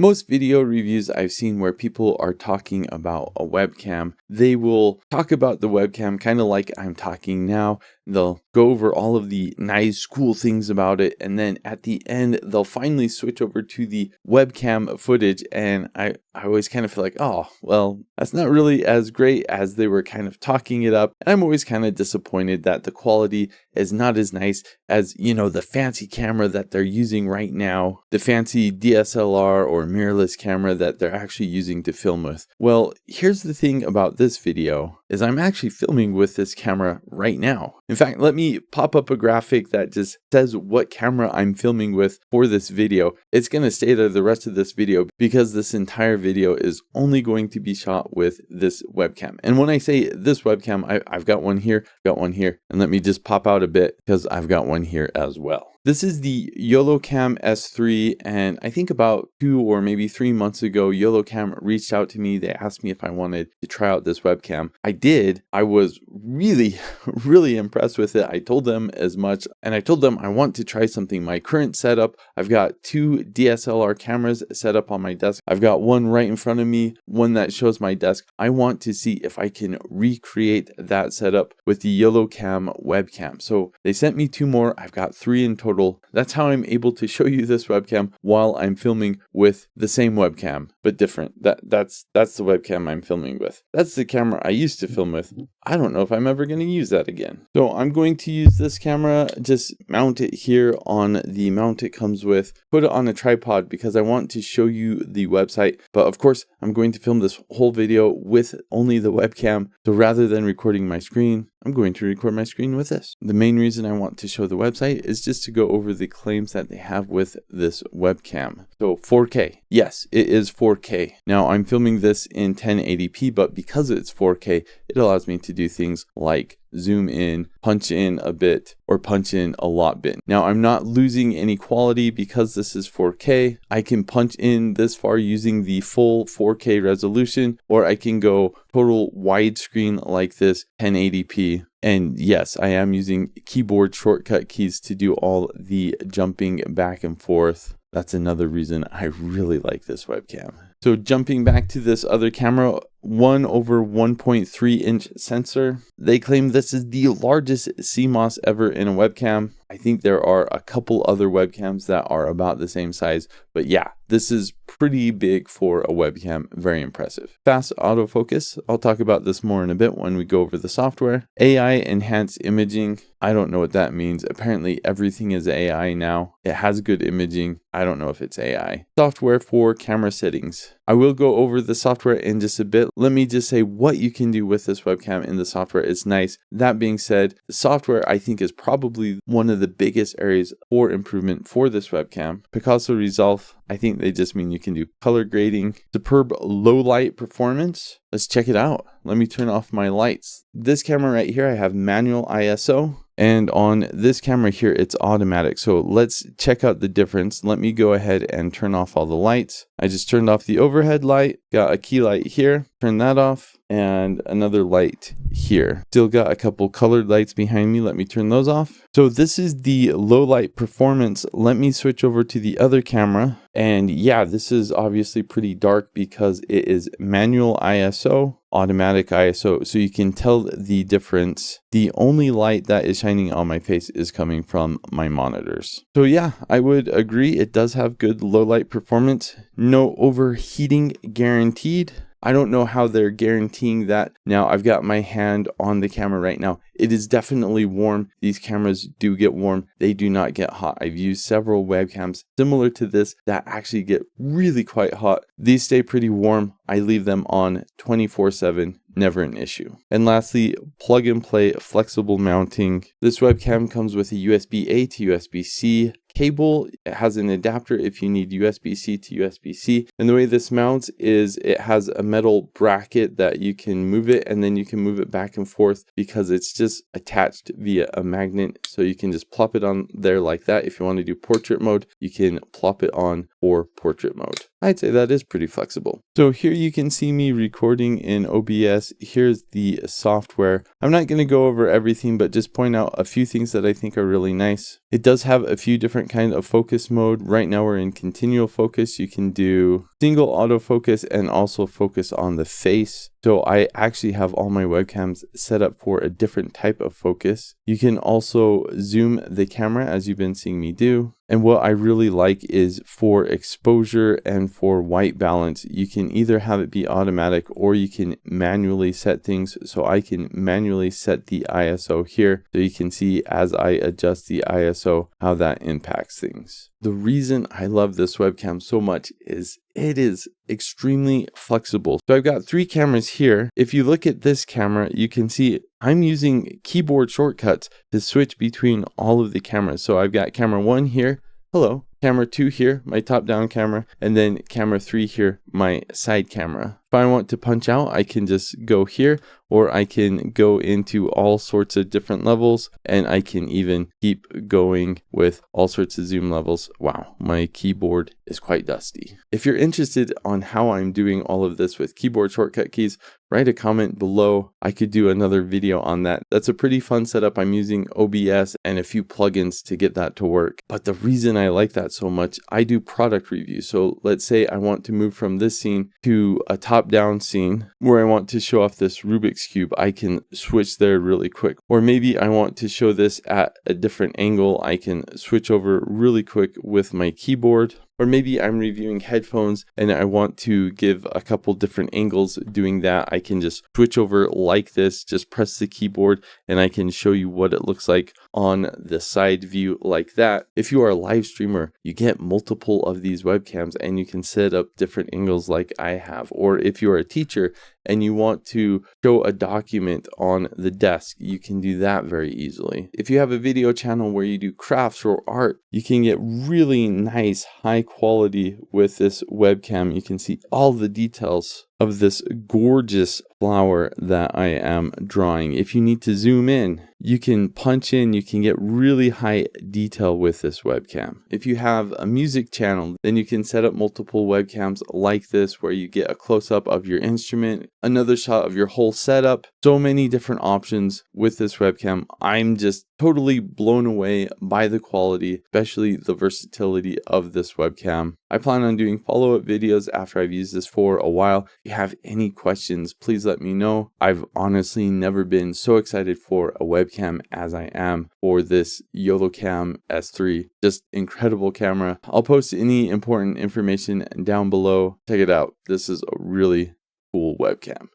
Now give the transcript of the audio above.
Most video reviews I've seen where people are talking about a webcam, they will talk about the webcam kind of like I'm talking now. They'll go over all of the nice, cool things about it, and then at the end, they'll finally switch over to the webcam footage, and I always kind of feel like, oh, well, that's not really as great as they were kind of talking it up, and I'm always kind of disappointed that the quality is not as nice as, you know, the fancy camera that they're using right now, the fancy DSLR or mirrorless camera that they're actually using to film with. Well, here's the thing about this video, is I'm actually filming with this camera right now. In fact, let me pop up a graphic that just says what camera I'm filming with for this video. It's going to stay there the rest of this video because this entire video is only going to be shot with this webcam. And when I say this webcam, I've got one here, and let me just pop out a bit because I've got one here as well. This is the YoloCam S3, and I think about 2 or maybe 3 months ago, YoloCam reached out to me. They asked me if I wanted to try out this webcam. I did. I was really, really impressed with it. I told them as much, and I told them I want to try something. My current setup, I've got 2 DSLR cameras set up on my desk. I've got one right in front of me, one that shows my desk. I want to see if I can recreate that setup with the YoloCam webcam. So they sent me 2 more. I've got 3 in total. That's how I'm able to show you this webcam while I'm filming with the same webcam, but different. That's the webcam I'm filming with. That's the camera I used to film with. I don't know if I'm ever going to use that again. So I'm going to use this camera, just mount it here on the mount it comes with, put it on a tripod because I want to show you the website. But of course, I'm going to film this whole video with only the webcam. So rather than recording my screen, I'm going to record my screen with this. The main reason I want to show the website is just to go over the claims that they have with this webcam. So 4K. Yes, it is 4K. Now I'm filming this in 1080p, but because it's 4K, it allows me to do things like zoom in, punch in a bit, or punch in a lot bit. Now I'm not losing any quality because this is 4K. I can punch in this far using the full 4K resolution, or I can go total widescreen like this, 1080p. And yes, I am using keyboard shortcut keys to do all the jumping back and forth. That's another reason I really like this webcam. So jumping back to this other camera, 1/1.3 inch sensor. They claim this is the largest CMOS ever in a webcam. I think there are a couple other webcams that are about the same size, but yeah, this is pretty big for a webcam. Very impressive. Fast autofocus. I'll talk about this more in a bit when we go over the software. AI enhanced imaging. I don't know what that means. Apparently everything is AI now. It has good imaging. I don't know if it's AI. Software for camera settings. I will go over the software in just a bit. Let me just say what you can do with this webcam in the software. It's nice. That being said, the software I think is probably one of the biggest areas for improvement for this webcam. Picasso Resolve, I think they just mean you can do color grading. Superb low light performance. Let's check it out. Let me turn off my lights. This camera right here, I have manual ISO. And on this camera here, it's automatic. So let's check out the difference. Let me go ahead and turn off all the lights. I just turned off the overhead light, got a key light here, turn that off, and another light here. Still got a couple colored lights behind me. Let me turn those off. So this is the low light performance. Let me switch over to the other camera. And yeah, this is obviously pretty dark because it is manual ISO, automatic ISO. So you can tell the difference. The only light that is shining on my face is coming from my monitors. So yeah, I would agree. It does have good low light performance. No overheating guaranteed. I don't know how they're guaranteeing that. Now I've got my hand on the camera right now. It is definitely warm. These cameras do get warm. They do not get hot. I've used several webcams similar to this that actually get really quite hot. These stay pretty warm. I leave them on 24/7. Never an issue. And lastly, plug and play flexible mounting. This webcam comes with a USB-A to USB-C cable. It has an adapter if you need USB-C to USB-C. And the way this mounts is it has a metal bracket that you can move it, and then you can move it back and forth because it's just attached via a magnet. So you can just plop it on there like that. If you want to do portrait mode, you can plop it on for portrait mode. I'd say that is pretty flexible. So here you can see me recording in OBS. Here's the software. I'm not going to go over everything, but just point out a few things that I think are really nice. It does have a few different kinds of focus mode. Right now we're in continual focus. You can do single autofocus and also focus on the face. So I actually have all my webcams set up for a different type of focus. You can also zoom the camera as you've been seeing me do. And what I really like is for exposure and for white balance, you can either have it be automatic or you can manually set things. So I can manually set the ISO here so you can see as I adjust the ISO how that impacts things. The reason I love this webcam so much is it is extremely flexible. So I've got 3 cameras here. If you look at this camera, you can see I'm using keyboard shortcuts to switch between all of the cameras. So I've got camera 1 here. Hello. Camera 2 here, my top-down camera, and then camera 3 here, my side camera. If I want to punch out, I can just go here, or I can go into all sorts of different levels, and I can even keep going with all sorts of zoom levels. Wow, my keyboard is quite dusty. If you're interested on how I'm doing all of this with keyboard shortcut keys, write a comment below. I could do another video on that. That's a pretty fun setup. I'm using OBS and a few plugins to get that to work. But the reason I like that so much, I do product reviews. So let's say I want to move from this scene to a top-down scene where I want to show off this Rubik's Cube. I can switch there really quick. Or maybe I want to show this at a different angle. I can switch over really quick with my keyboard. Or maybe I'm reviewing headphones and I want to give a couple different angles doing that. I can just switch over like this, just press the keyboard, and I can show you what it looks like on the side view like that. If you are a live streamer, you get multiple of these webcams and you can set up different angles like I have. Or if you're a teacher and you want to show a document on the desk, you can do that very easily. If you have a video channel where you do crafts or art, you can get really nice high quality with this webcam. You can see all the details of this gorgeous flower that I am drawing. If you need to zoom in, you can punch in, you can get really high detail with this webcam. If you have a music channel, then you can set up multiple webcams like this where you get a close-up of your instrument, another shot of your whole setup. So many different options with this webcam. I'm just totally blown away by the quality, especially the versatility of this webcam. I plan on doing follow-up videos after I've used this for a while. If you have any questions, please let me know. I've honestly never been so excited for a webcam as I am for this YoloCam S3. Just incredible camera. I'll post any important information down below. Check it out. This is a really cool webcam.